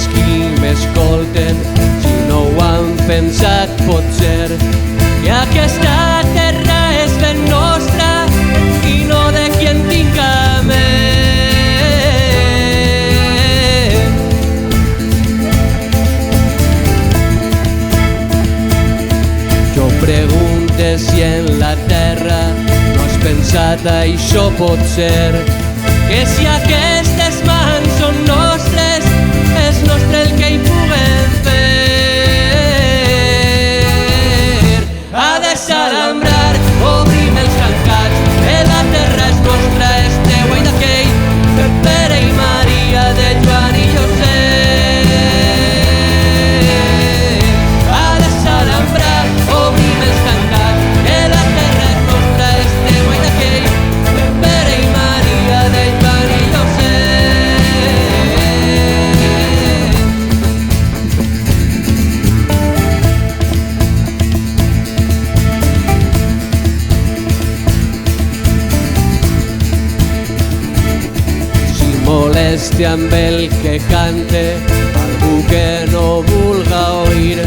els qui m'escolten, si no ho han pensat pot ser que aquesta terra és ben nostra i no de qui en tinga més. Jo pregunte si en la terra no has pensat això pot ser, que si aquestes mans són nostres, és nostre el que hi puguem fer. A desalambrar, obrim els tancats, que la terra és nostra, és teua i d'aquell, de Pere i Maria, de Joan i Josep. A desalambrar, obrim els tancats, que la terra és nostra, és teua i d'aquell, de Pere i Maria, de Joan i molesti amb el que cante, algú que no vulga oir,